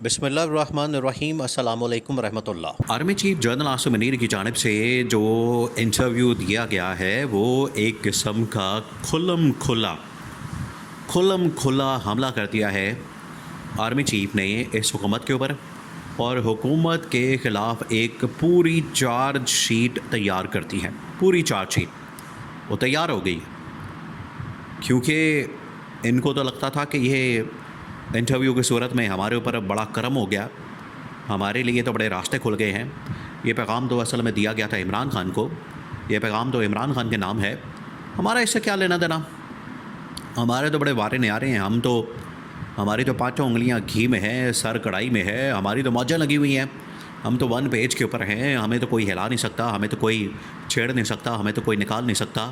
बिस्मिल्लाहिर्रहमानिर्रहीम अस्सलामुअलैकुम रहमतुल्लाह। Army chief general Asim Munir की जानिब से जो इंटरव्यू दिया गया है वो एक किस्म का खुल्लम खुला हमला कर दिया है आर्मी चीफ ने इस हुकूमत के ऊपर, और हुकूमत के ख़िलाफ़ एक पूरी चार्ज शीट तैयार करती है। पूरी चार्ज शीट वो तैयार हो गई क्योंकि इनको तो लगता था कि ये इंटरव्यू की सूरत में हमारे ऊपर बड़ा करम हो गया, हमारे लिए तो बड़े रास्ते खुल गए हैं। ये पैगाम तो असल में दिया गया था इमरान खान को, ये पैगाम तो इमरान खान के नाम है, हमारा इससे क्या लेना देना। हमारे तो बड़े वारे न्यारे हैं, हमारी तो पाँचों उंगलियां घी में हैं, सर कढ़ाई में है, हमारी तो मौजें लगी हुई हैं, हम तो वन पेज के ऊपर हैं, हमें तो कोई हिला नहीं सकता, हमें तो कोई छेड़ नहीं सकता, हमें तो कोई निकाल नहीं सकता।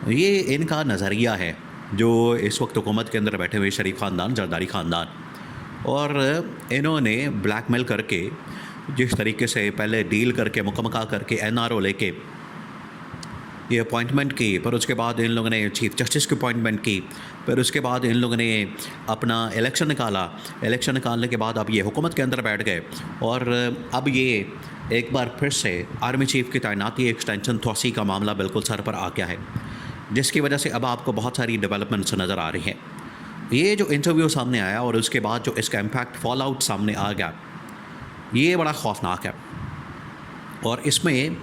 ये इनका नज़रिया है जो इस वक्त हुकूमत के अंदर बैठे हुए शरीफ ख़ानदान, जरदारी ख़ानदान, और इन्होंने ब्लैकमेल करके जिस तरीके से पहले डील करके मुकम्मल करके एनआरओ लेके ये अपॉइंटमेंट की, पर उसके बाद इन लोगों ने चीफ जस्टिस की अपॉइंटमेंट की, फिर उसके बाद इन लोगों ने अपना इलेक्शन निकाला, इलेक्शन निकालने के बाद अब ये हुकूमत के अंदर बैठ गए, और अब ये एक बार फिर से आर्मी चीफ की तैनाती एक्सटेंशन तोसी का मामला बिल्कुल सर पर आ गया है, जिसकी वजह से अब आपको बहुत सारी डेवलपमेंट्स नज़र आ रही हैं। ये जो इंटरव्यू सामने आया और उसके बाद जो इसका इम्पैक्ट फॉल आउट सामने आ गया, ये बड़ा खौफनाक है। और इसमें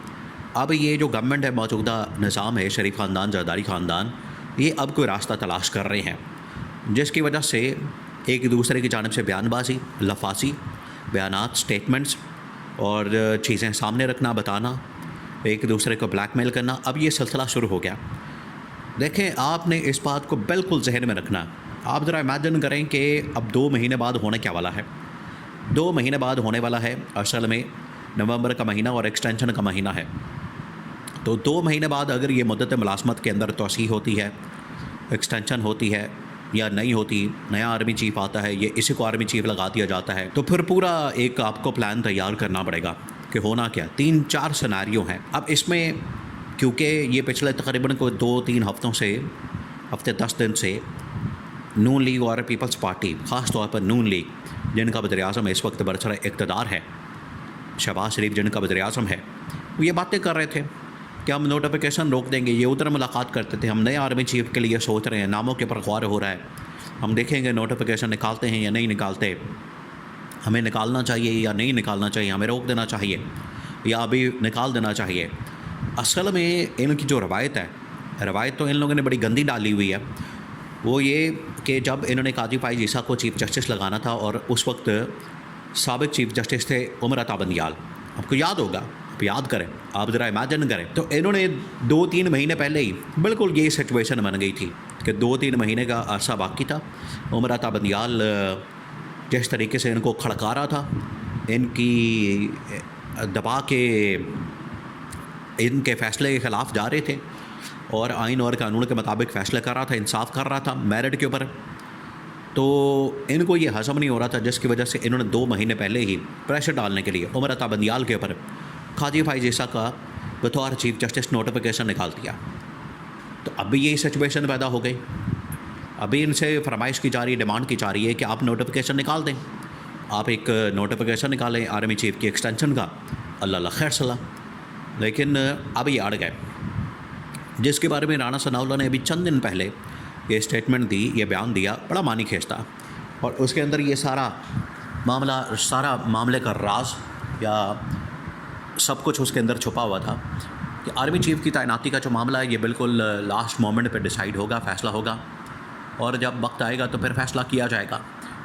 अब ये जो गवर्नमेंट है, मौजूदा निज़ाम है, शरीफ ख़ानदान, जरदारी ख़ानदान, ये अब कोई रास्ता तलाश कर रहे हैं, जिसकी वजह से एक दूसरे की जानिब से बयानबाजी, लफासी बयानात, स्टेटमेंट्स और चीज़ें सामने रखना, बताना, एक दूसरे को ब्लैकमेल करना, अब ये सिलसिला शुरू हो गया। देखें, आपने इस बात को बिल्कुल जहन में रखना। आप ज़रा इमेजिन करें कि अब 2 महीने बाद होने क्या वाला है। 2 महीने बाद होने वाला है, असल में नवंबर का महीना और एक्सटेंशन का महीना है। तो 2 महीने बाद अगर ये मुद्दत मुलाज़मत के अंदर तोसी होती है, एक्सटेंशन होती है या नहीं होती, नया आर्मी चीफ़ आता है, ये इसी को आर्मी चीफ़ लगा दिया जाता है, तो फिर पूरा एक आपको प्लान तैयार करना पड़ेगा कि होना क्या। 3-4 सिनेरियो हैं। अब इसमें क्योंकि ये पिछले तकरीबन को 2-3 हफ्तों से, हफ्ते 10 दिन से नून लीग और पीपल्स पार्टी, ख़ास तौर पर नून लीग, जिनका वज़ीर-ए-आज़म इस वक्त बरसर इक़्तिदार है, शहबाज शरीफ जिनका वज़ीर-ए-आज़म है, वो ये बातें कर रहे थे कि हम नोटिफिकेशन रोक देंगे। ये उधर मुलाकात करते थे, हम नए आर्मी चीफ़ के लिए सोच रहे हैं, नामों के ऊपर गौर हो रहा है, हम देखेंगे नोटिफिकेशन निकालते हैं या नहीं निकालते, हमें निकालना चाहिए या नहीं निकालना चाहिए, हमें रोक देना चाहिए या अभी निकाल देना चाहिए। असल में इनकी जो रवायत है, रवायत तो इन लोगों ने बड़ी गंदी डाली हुई है, वो ये कि जब इन्होंने काजी फाइज़ ईसा को चीफ़ जस्टिस लगाना था और उस वक्त साबिक़ चीफ़ जस्टिस थे उमर अता बंदियाल, आपको याद होगा, आप याद करें, आप ज़रा इमेजिन करें, तो इन्होंने 2-3 महीने पहले ही बिल्कुल ये सिचुएशन बन गई थी कि 2-3 महीने का अरसा बाकी था। उमर अता बंदियाल जिस तरीके से इनको खड़का रहा था, इनकी दबा के इनके फ़ैसले के ख़िलाफ़ जा रहे थे और आइन और कानून के मुताबिक फ़ैसले कर रहा था, इंसाफ कर रहा था मेरिट के ऊपर, तो इनको ये हज़म नहीं हो रहा था, जिसकी वजह से इन्होंने 2 महीने पहले ही प्रेशर डालने के लिए उमर अता बंदियाल के ऊपर काजी फाइज़ ईसा का बतौर चीफ़ जस्टिस नोटिफिकेशन निकाल दिया। तो अभी ये सिचुएशन पैदा हो गई। अभी इनसे फरमाइश की जा रही है, डिमांड की जा रही है कि आप नोटिफिकेशन निकाल दें, आप एक नोटिफिकेशन निकालें आर्मी चीफ़ की एक्सटेंशन का, अल्लाह खैर सलाह। लेकिन अब ये अड़ गए, जिसके बारे में राना सनाउल्लाह ने अभी चंद दिन पहले ये स्टेटमेंट दी, ये बयान दिया, बड़ा मानी खेस्ता, और उसके अंदर ये सारा मामले का राज या सब कुछ उसके अंदर छुपा हुआ था कि आर्मी चीफ़ की तैनाती का जो मामला है ये बिल्कुल लास्ट मोमेंट पे डिसाइड होगा, फ़ैसला होगा, और जब वक्त आएगा तो फिर फ़ैसला किया जाएगा।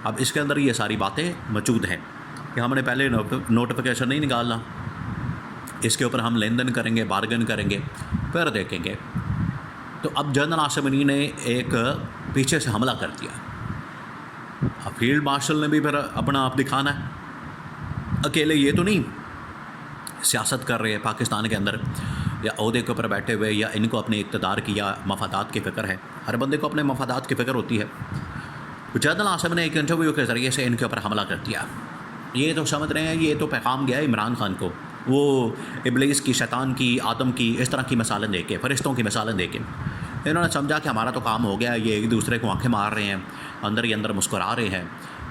अब इसके अंदर ये सारी बातें मौजूद हैं कि हमने पहले नोटिफिकेशन नहीं निकालना, इसके ऊपर हम लेन देन करेंगे, बार्गन करेंगे, फिर देखेंगे। तो अब जनरल आसिम मुनीर ने एक पीछे से हमला कर दिया। अब फील्ड मार्शल ने भी फिर अपना आप दिखाना है, अकेले ये तो नहीं सियासत कर रहे हैं पाकिस्तान के अंदर या ओहदे के ऊपर बैठे हुए, या इनको अपने इक़्तिदार की या मफादात की फ़िक्र है। हर बंदे को अपने मफादात की फ़िक्र होती है। तो जनरल आसिम ने एक इंटरव्यू के ज़रिए से इनके ऊपर हमला कर दिया। ये तो समझ रहे हैं ये तो पैगाम गया इमरान खान को, वो इब्लीस की, शैतान की, आदम की, इस तरह की मिसालें देके, फ़रिश्तों की मिसालें देके इन्होंने समझा कि हमारा तो काम हो गया, ये एक दूसरे को आंखें मार रहे हैं, अंदर ही अंदर मुस्कुरा रहे हैं,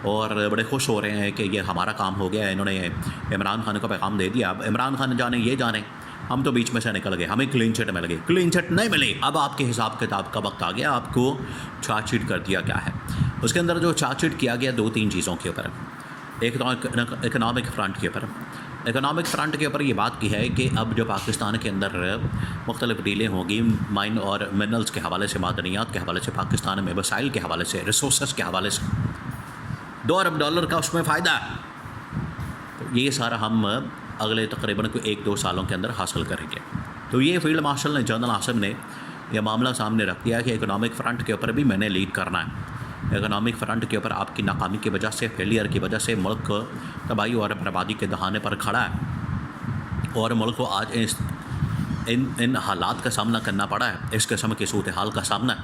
और बड़े खुश हो रहे हैं कि ये हमारा काम हो गया है, इन्होंने इमरान खान को पैगाम दे दिया। अब इमरान खान जाने ये जाने, हम तो बीच में से निकल गए, हमें क्लीन चिट मिल गई। क्लीन चिट नहीं मिली, अब आपके हिसाब किताब का वक्त आ गया, आपको चार्जशीट कर दिया गया है। उसके अंदर जो चार्जशीट किया गया 2-3 चीज़ों के ऊपर। एक तो इकनॉमिक फ्रंट के ऊपर, इकनॉमिक फ्रंट के ऊपर ये बात की है कि अब जो पाकिस्तान के अंदर मुख्तलिफ डीलें होंगी माइन और मिनरल्स के हवाले से, मादनियात के हवाले से, पाकिस्तान में वसाइल के हवाले से, रिसोर्स के हवाले से, $2 अरब का उसमें फ़ायदा है। तो ये सारा हम अगले तकरीबन कोई 1-2 सालों के अंदर हासिल करेंगे। तो ये फील्ड मार्शल ने, जनरल आसिम ने यह मामला सामने रख दिया कि इकनॉमिक फ्रंट के ऊपर भी मैंने लीड करना है। इकनॉमिक फ्रंट के ऊपर आपकी नाकामी की वजह से, फेलियर की वजह से मुल्क तबाही और बर्बादी के दहाने पर खड़ा है और मुल्क को आज इन हालात का सामना करना पड़ा है, इस किस्म के सूरत हाल का सामना।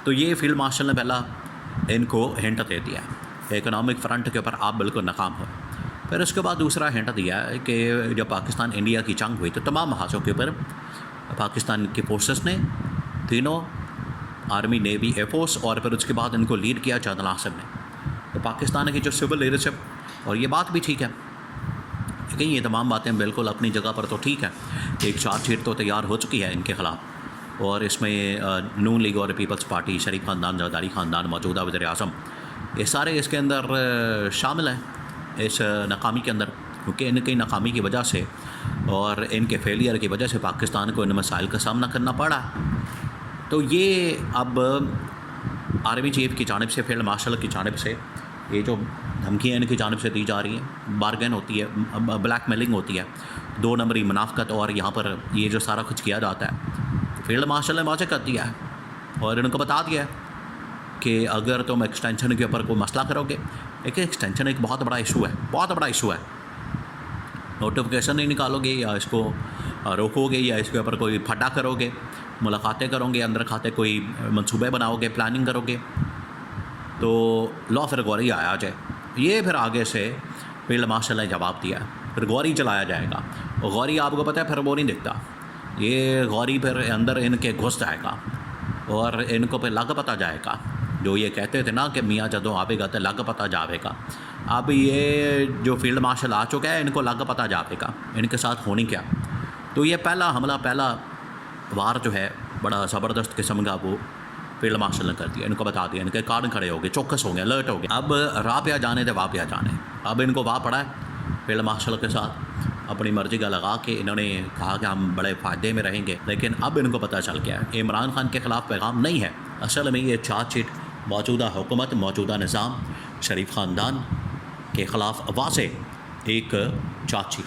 तो ये फील्ड मार्शल ने पहला इनको हिंट दे दिया है, इकनॉमिक फ्रंट के ऊपर आप बिल्कुल नाकाम हो। फिर उसके बाद दूसरा हिंट दिया है कि जब पाकिस्तान इंडिया की जंग हुई तो तमाम महाजों के ऊपर पाकिस्तान की फोर्सेस ने, तीनों आर्मी, नेवी, एयरफोर्स, और फिर उसके बाद इनको लीड किया जनरल आसिम ने। तो पाकिस्तान की जो सिविल लीडरशिप, और ये बात भी ठीक है, लेकिन ये तमाम बातें बिल्कुल अपनी जगह पर तो ठीक है। एक चार्जशीट तो तैयार हो चुकी है इनके ख़िलाफ़, और इसमें नून लीग और पीपल्स पार्टी, शरीफ ख़ानदान, जरदारी ख़ानदान, मौजूदा वज़ीर आज़म, ये सारे इसके अंदर शामिल हैं इस नाकामी के अंदर, क्योंकि इनकी नाकामी की वजह से और इनके फेलियर की वजह से पाकिस्तान को इन मसाइल का सामना करना पड़ा। तो ये अब आर्मी चीफ की जानिब से, फील्ड मार्शल की जानिब से ये जो धमकियाँ इनकी जानिब से दी जा रही हैं, बारगेन होती है, ब्लैकमेलिंग होती है, 2 नंबरी मुनाफ़कत, और यहाँ पर ये जो सारा कुछ किया जाता है, फील्ड मार्शल ने वाज़ेह कर दिया है और इनको बता दिया है कि अगर तुम एक्सटेंशन के ऊपर कोई मसला करोगे, एक एक्सटेंशन एक बहुत बड़ा इशू है, बहुत बड़ा इशू है। नोटिफिकेशन नहीं निकालोगे या इसको रोकोगे या इसके ऊपर कोई फटा करोगे, मुलाकातें करोगे, अंदर खाते कोई मंसूबे बनाओगे, प्लानिंग करोगे, तो लॉ फिर गौरी आया जाए। ये फिर आगे से फील्ड मार्शल ने जवाब दिया, फिर गौरी चलाया जाएगा। और गौरी आपको पता है फिर वो नहीं दिखता, ये गौरी फिर अंदर इनके घुस जाएगा और इनको फिर लग पता जाएगा। जो ये कहते थे ना कि मियाँ जदों आवेगा तो लग पता जावेगा, अब ये जो फील्ड मार्शल आ चुका है, इनको लग पता जावेगा इनके साथ होनी क्या। तो ये पहला हमला, पहला वार जो है बड़ा ज़बरदस्त किस्म का वो फील्ड मार्शल ने कर दिया। इनको बता दिया, इनके कान खड़े हो गए, चौकस हो गए, अलर्ट हो गए। अब राह पे जाने तो वाह पे जाने, अब इनको वाह पड़ा है फील्ड मार्शल के साथ अपनी मर्ज़ी का लगा के इन्होंने कहा कि हम बड़े फ़ायदे में रहेंगे। लेकिन अब इनको पता चल गया है इमरान खान के ख़िलाफ़ पैगाम नहीं है, असल में ये चार्जशीट मौजूदा हुकूमत, मौजूदा निज़ाम, शरीफ ख़ानदान के ख़िलाफ़ वाज़ेह एक चार्जशीट